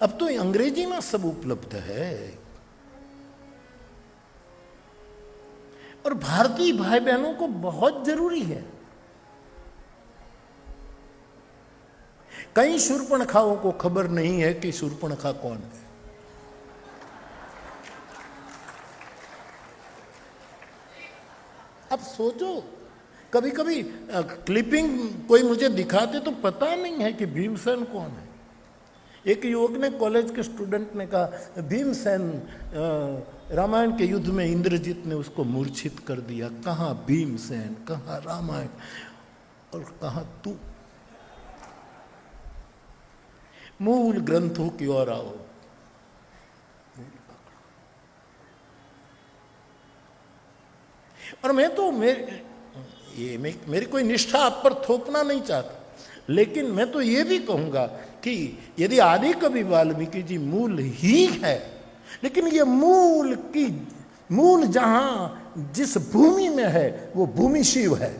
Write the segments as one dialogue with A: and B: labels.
A: अब तो अंग्रेजी में सब उपलब्ध है। और भारतीय भाई बहनों को बहुत जरूरी है। कई शूर्पणखाओं को खबर नहीं है कि शूर्पणखा कौन है। अब सोचो, कभी कभी क्लिपिंग कोई मुझे दिखाते तो पता नहीं है कि भीमसेन कौन है। एक युवक ने, कॉलेज के स्टूडेंट ने कहा, भीमसेन रामायण के युद्ध में इंद्रजीत ने उसको मूर्छित कर दिया। कहाँ भीमसेन, कहाँ रामायण, और कहाँ तू। मूल ग्रंथों की ओर आओ। और मैं तो मेरी कोई निष्ठा आप पर थोपना नहीं चाहता, लेकिन मैं तो ये भी कहूंगा कि यदि आदि कवि वाल्मीकि जी मूल ही है, लेकिन ये मूल जहां जिस भूमि में है वो भूमि शिव है।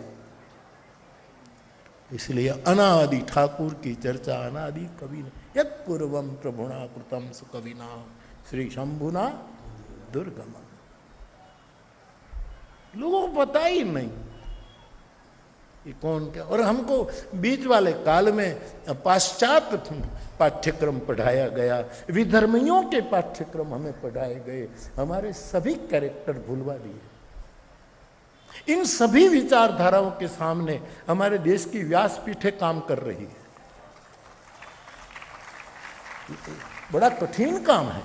A: इसलिए अनादि ठाकुर की चर्चा अनादि कवि ने, यत् पूर्वम प्रभुणा कृतम सुकविना श्री शंभुना दुर्गम। लोगों को पता ही नहीं ये कौन क्या। और हमको बीच वाले काल में पाश्चात्य पाठ्यक्रम पढ़ाया गया, विधर्मियों के पाठ्यक्रम हमें पढ़ाए गए, हमारे सभी कैरेक्टर भुलवा दिए। इन सभी विचारधाराओं के सामने हमारे देश की व्यासपीठें काम कर रही है। बड़ा कठिन काम है।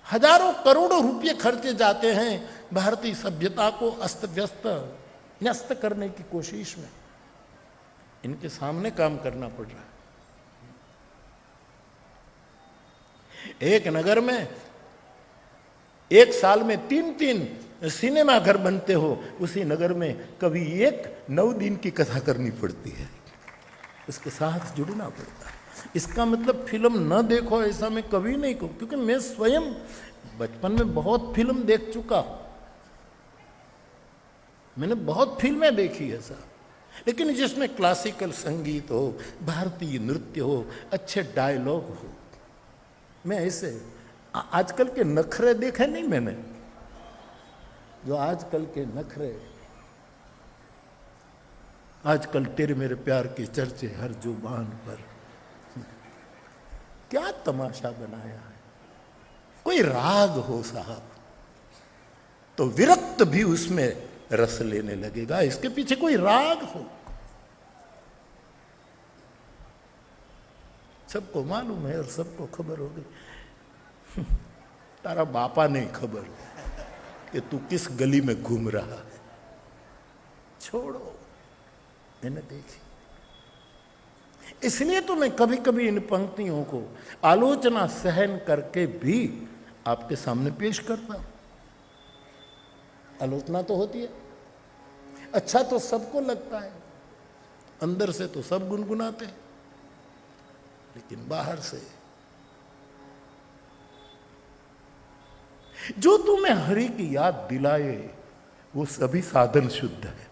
A: हजारों करोड़ों रुपए खर्चे जाते हैं भारतीय सभ्यता को अस्त व्यस्त न्यस्त करने की कोशिश में। इनके सामने काम करना पड़ रहा है। एक नगर में एक साल में 3-3 सिनेमा घर बनते हो, उसी नगर में कभी एक 9 दिन की कथा करनी पड़ती है, उसके साथ जुड़ना पड़ता है। इसका मतलब फिल्म न देखो ऐसा मैं कभी नहीं कहूं, क्योंकि मैं स्वयं बचपन में बहुत फिल्म देख चुका हूं। मैंने बहुत फिल्में देखी है साहब, लेकिन जिसमें क्लासिकल संगीत हो, भारतीय नृत्य हो, अच्छे डायलॉग हो। मैं ऐसे आजकल के नखरे देखे नहीं मैंने, जो आजकल के नखरे, आजकल तेरे मेरे प्यार के चर्चे हर जुबान पर, क्या तमाशा बनाया है। कोई राग हो साहब तो विरक्त भी उसमें रस लेने लगेगा, इसके पीछे कोई राग हो। सबको मालूम है और सबको खबर हो गई। तारा बापा नहीं खबर कि तू किस गली में घूम रहा है। छोड़ो, मैंने देखी। इसलिए तो मैं कभी कभी इन पंक्तियों को आलोचना सहन करके भी आपके सामने पेश करता हूं। आलोचना तो होती है, अच्छा तो सबको लगता है, अंदर से तो सब गुनगुनाते हैं, लेकिन बाहर से जो तुम्हें हरि की याद दिलाए वो सभी साधन शुद्ध है।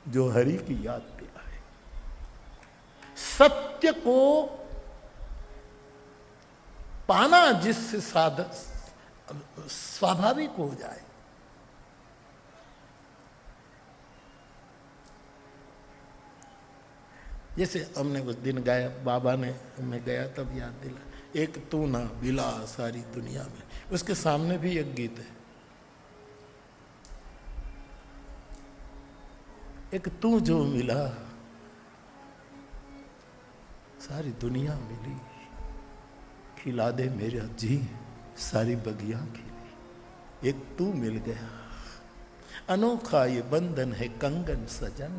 A: जो हरि की याद दिलाए, सत्य को पाना जिससे साधन स्वाभाविक हो जाए। जैसे हमने उस दिन गाया, बाबा ने, मैं गया तब याद दिला, एक तू ना मिला सारी दुनिया में। उसके सामने भी एक गीत है, एक तू जो मिला सारी दुनिया मिली, खिला दे मेरा जी सारी बगिया खिली। एक तू मिल गया, अनोखा ये बंधन है कंगन सजन।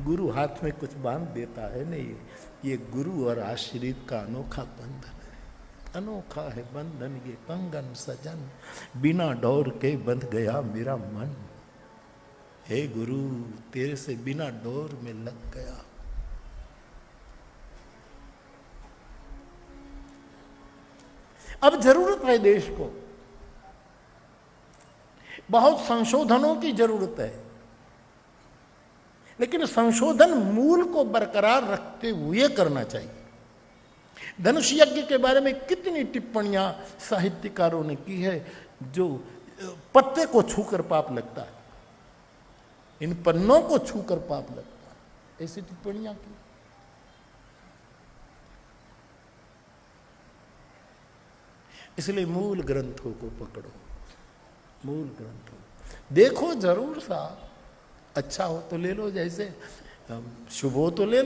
A: गुरु हाथ में कुछ बांध देता है नहीं, ये गुरु और आश्रित का अनोखा बंधन है। अनोखा है बंधन ये कंगन सजन, बिना डोर के बंध गया मेरा मन। हे गुरु तेरे से बिना डोर में लग गया। अब जरूरत है देश को, बहुत संशोधनों की जरूरत है। लेकिन संशोधन मूल को बरकरार रखते हुए करना चाहिए। धनुष यज्ञ के बारे में कितनी टिप्पणियां साहित्यकारों ने की है, जो पत्ते को छूकर पाप लगता है, इन पन्नों को छूकर पाप लगता है, ऐसी टिप्पणियां की। इसलिए मूल ग्रंथों को पकड़ो, मूल ग्रंथों देखो जरूर सा, अच्छा हो तो ले लो, जैसे शुभ हो तो ले लो।